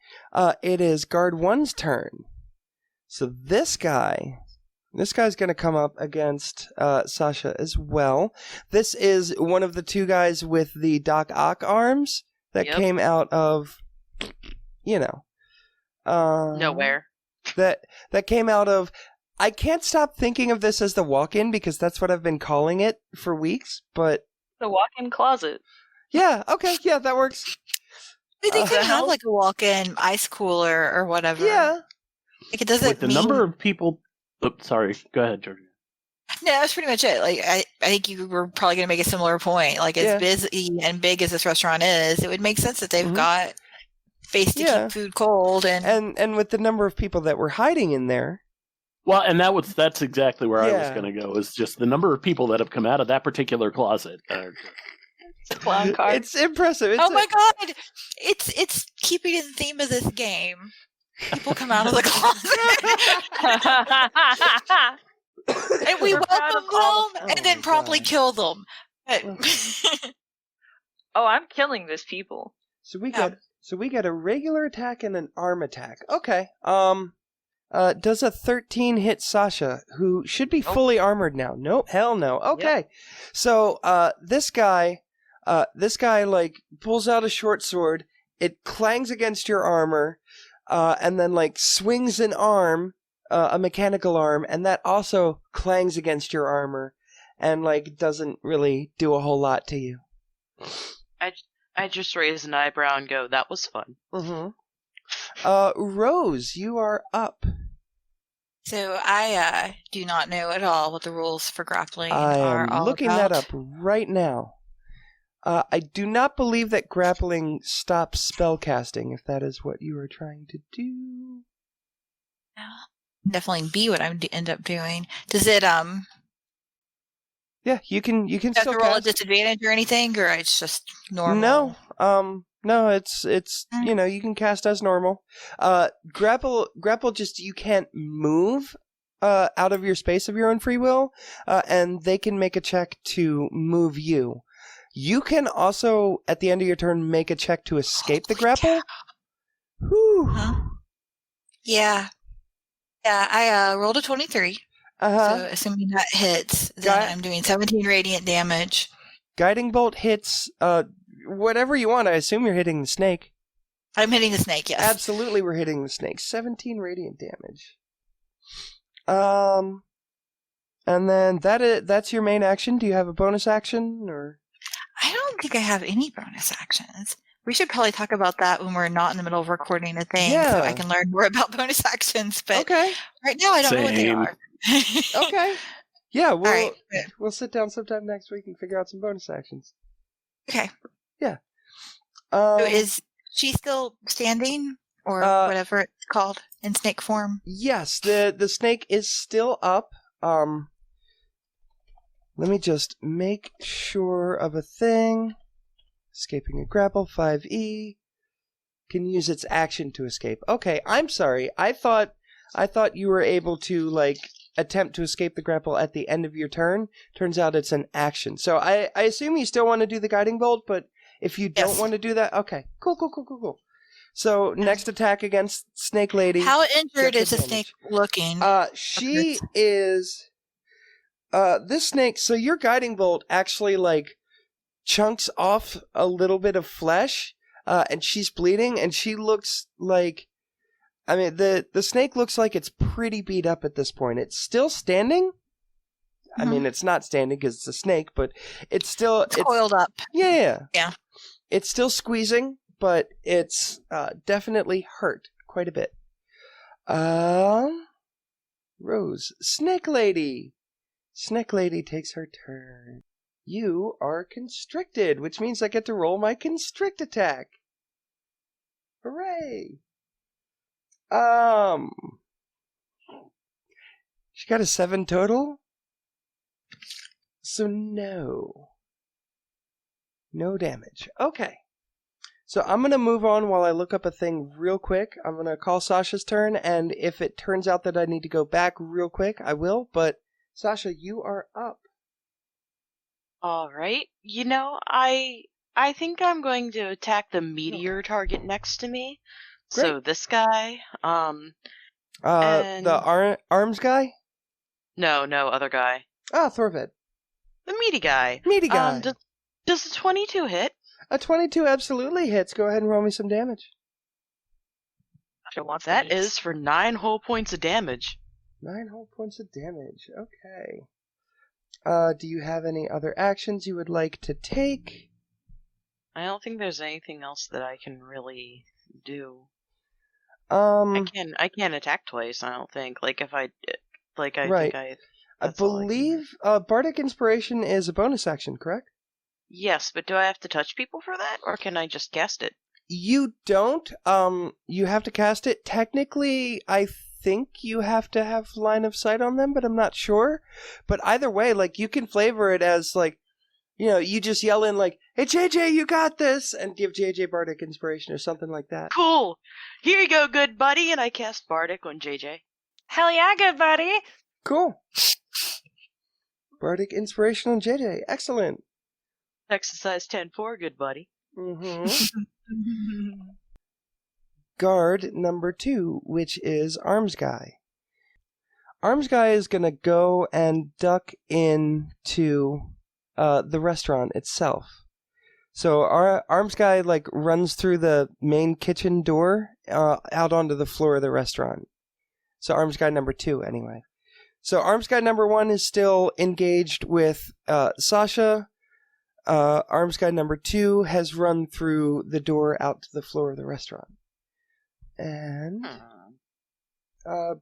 it is guard 1's turn. So this guy's going to come up against Sasha as well. This is one of the 2 guys with the Doc Ock arms that came out of, Nowhere. That came out of. I can't stop thinking of this as the walk-in because that's what I've been calling it for weeks. But The walk-in closet. yeah, okay, yeah, that works. They could have like a walk-in ice cooler or whatever. Yeah. Like it doesn't With the number of people... Oh, sorry. Go ahead, Georgia. No, that's pretty much it. Like, I think you were probably going to make a similar point. Like, as busy and big as this restaurant is, it would make sense that they've got space to keep food cold. And with the number of people that were hiding in there. Well, and that's exactly where I was going to go, is just the number of people that have come out of that particular closet. Clown car. It's impressive. My God. It's keeping the theme of this game. People come out of the closet. And we welcome them and then promptly kill them. Oh, I'm killing these people. So we get a regular attack and an arm attack. Okay. Does a 13 hit Sasha, who should be fully armored now? Nope, hell no. Okay. Yep. So this guy like pulls out a short sword. It clangs against your armor, and then like swings an arm. A mechanical arm, and that also clangs against your armor, and like doesn't really do a whole lot to you. I just raise an eyebrow and go, "That was fun." Rose, you are up. So I do not know at all what the rules for grappling I are am all looking about. that up right now. I do not believe that grappling stops spellcasting, if that is what you are trying to do. Definitely be what I end up doing. Does it Yeah, you can have still to roll cast. a disadvantage or anything, or it's just normal? No, it's you can cast as normal. Grapple just you can't move out of your space of your own free will, and they can make a check to move you. You can also at the end of your turn make a check to escape the grapple. Whew. Huh? Yeah. Yeah, I rolled a 23. So assuming that hits, then I'm doing 17 radiant damage. Guiding bolt hits whatever you want. I assume you're hitting the snake. I'm hitting the snake, yes. Absolutely, we're hitting the snake. 17 radiant damage. And then that's your main action. Do you have a bonus action or? I don't think I have any bonus actions. We should probably talk about that when we're not in the middle of recording a thing, so I can learn more about bonus actions. But right now, I don't know what they are. Okay. Yeah, we'll sit down sometime next week and figure out some bonus actions. Okay. Yeah. So is she still standing, or whatever it's called in snake form? Yes, the snake is still up. Let me just make sure of a thing. Escaping a grapple, 5E. Can use its action to escape. Okay, I'm sorry. I thought you were able to like attempt to escape the grapple at the end of your turn. Turns out it's an action. So I assume you still want to do the guiding bolt, but if you don't want to do that, okay. Cool. So next attack against Snake Lady. How injured is the snake looking? She is this snake, so your guiding bolt actually like chunks off a little bit of flesh, and she's bleeding, and she looks like, I mean, the snake looks like it's pretty beat up at this point. It's still standing. I mean, it's not standing because it's a snake, but it's coiled up. Yeah. It's still squeezing, but it's definitely hurt quite a bit. Rose, Snake Lady. Snake Lady takes her turn. You are constricted, which means I get to roll my constrict attack. Hooray! She got a 7 total? So no damage. Okay. So I'm going to move on while I look up a thing real quick. I'm going to call Sasha's turn, and if it turns out that I need to go back real quick, I will. But Sasha, you are up. All right. I think I'm going to attack the meteor target next to me. Great. So this guy. The arms guy? No, other guy. Thorved. The meaty guy. Does a 22 hit? A 22 absolutely hits. Go ahead and roll me some damage. That is for 9 whole points of damage. 9 whole points of damage. Okay. Do you have any other actions you would like to take? I don't think there's anything else that I can really do. I can't attack twice. I don't think. Think That's all I can believe Bardic Inspiration is a bonus action, correct? Yes, but do I have to touch people for that, or can I just cast it? You don't. You have to cast it. Technically, I think you have to have line of sight on them, but I'm not sure. But either way, like, you can flavor it as, like, you know, you just yell in, like, "Hey, JJ, you got this!" and give JJ Bardic Inspiration or something like that. Cool! Here you go, good buddy, and I cast Bardic on JJ. Hell yeah, good buddy. Cool. Bardic Inspiration on JJ. Excellent. Exercise 10-4, good buddy. Mm-hmm. Guard number 2, which is Arms Guy. Arms Guy is going to go and duck into the restaurant itself. So our Arms Guy, like, runs through the main kitchen door out onto the floor of the restaurant. So Arms Guy number 2, anyway. So Arms Guy number 1 is still engaged with Sasha. Arms Guy number 2 has run through the door out to the floor of the restaurant. And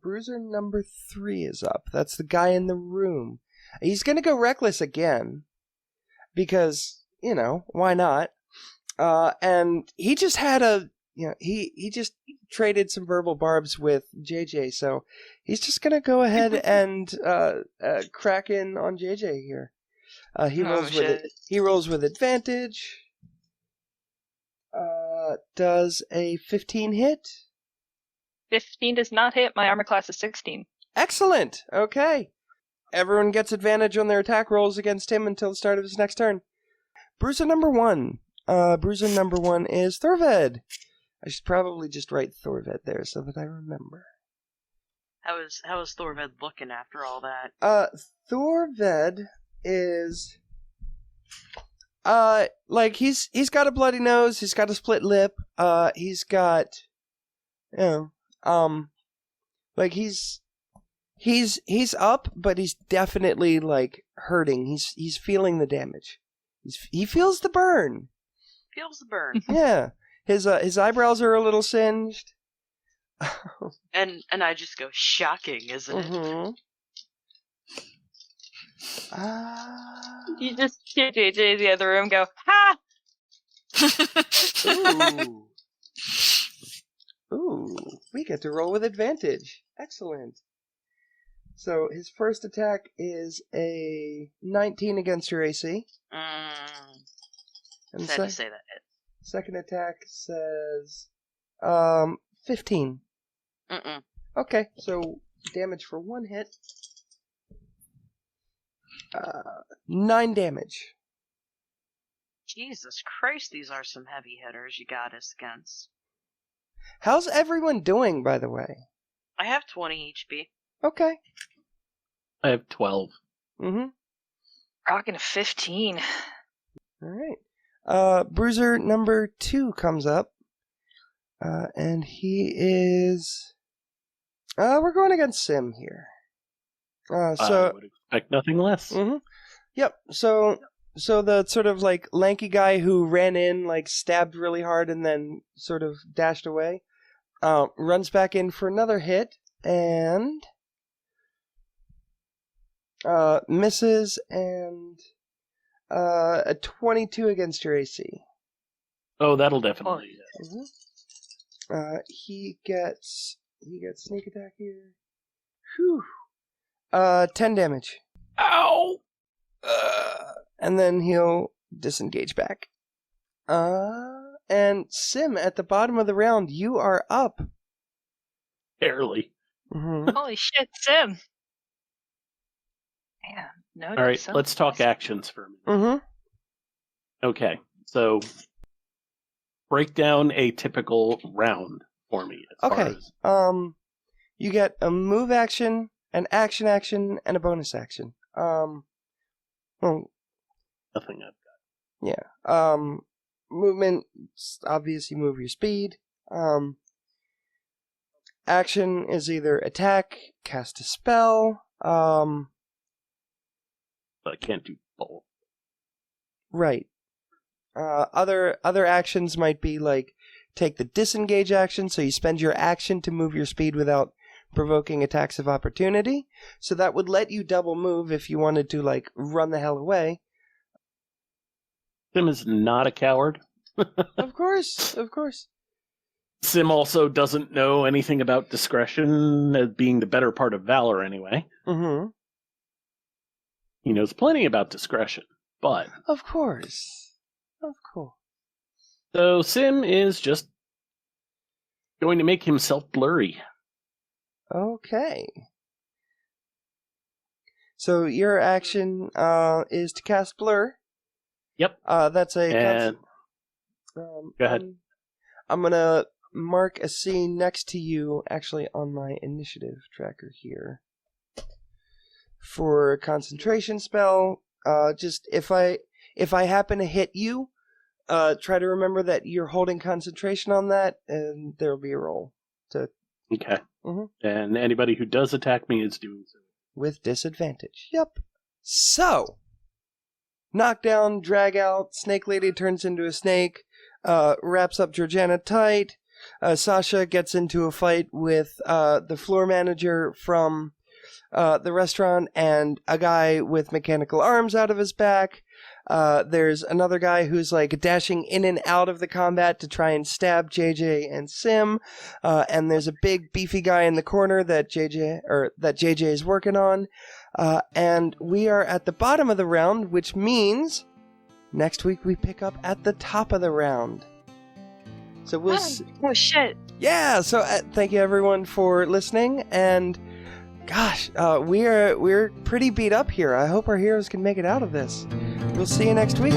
Bruiser number 3 is up. That's the guy in the room. He's going to go reckless again. Because, you know, why not? And he just had he just traded some verbal barbs with JJ. So he's just going to go ahead and crack in on JJ here. He rolls with advantage. Does a 15 hit? 15 does not hit. My armor class is 16. Excellent. Okay. Everyone gets advantage on their attack rolls against him until the start of his next turn. Bruiser number 1. Bruiser number 1 is Thorved. I should probably just write Thorved there so that I remember. How is Thorved looking after all that? Thorved is like he's got a bloody nose, he's got a split lip, he's got, you know, like he's up, but he's definitely, like, hurting. He's feeling the damage. He feels the burn. Feels the burn. Yeah. His eyebrows are a little singed. and I just go, shocking, isn't it? Mm-hmm. You just hear JJ in the other room go, ha! Ooh, we get to roll with advantage. Excellent. So his first attack is a 19 against your AC. And Sad to say that. Second attack says 15. Okay, so damage for 1 hit. 9 damage. Jesus Christ, these are some heavy hitters you got us against. How's everyone doing, by the way? I have 20 HP. Okay. I have 12. Mm-hmm. Rocking a 15. All right. Bruiser number 2 comes up. And he is... we're going against Sym here. I would expect nothing less. Mm-hmm. Yep. So the sort of, like, lanky guy who ran in, like, stabbed really hard and then sort of dashed away, runs back in for another hit and misses, and a 22 against your AC. Oh, that'll definitely. Mm-hmm. He gets sneak attack here. Whew. 10 damage. Ow! And then he'll disengage back. And Sym, at the bottom of the round, you are up. Barely. Mm-hmm. Holy shit, Sym! Man, no. All right, let's talk actions for a minute. Mm-hmm. Okay, so break down a typical round for me. As Okay. Far as... You get a move action, an action, and a bonus action. Well, Nothing I've got. yeah. Movement, obviously move your speed. Action is either attack, cast a spell. But I can't do both. Right. Other actions might be, like, take the disengage action, so you spend your action to move your speed without provoking attacks of opportunity. So that would let you double move if you wanted to, like, run the hell away. Sym is not a coward. Of course, of course. Sym also doesn't know anything about discretion as being the better part of valor anyway. Mm-hmm. He knows plenty about discretion, but... Of course. Of course. So Sym is just going to make himself blurry. Okay. So your action is to cast Blur. Yep. That's a... And... Go ahead. I'm going to mark a scene next to you, actually, on my initiative tracker here. For a concentration spell, just if I happen to hit you, try to remember that you're holding concentration on that, and there'll be a roll. Okay. Mm-hmm. And anybody who does attack me is doing so. With disadvantage. Yep. So, knockdown, drag out, Snake Lady turns into a snake, wraps up Georgeanna tight. Sasha gets into a fight with the floor manager from the restaurant and a guy with mechanical arms out of his back. There's another guy who's like dashing in and out of the combat to try and stab JJ and Sym. And there's a big beefy guy in the corner that JJ is working on. And we are at the bottom of the round, which means next week we pick up at the top of the round. So we'll oh shit. Yeah, so thank you everyone for listening, and gosh, we're pretty beat up here. I hope our heroes can make it out of this. We'll see you next week.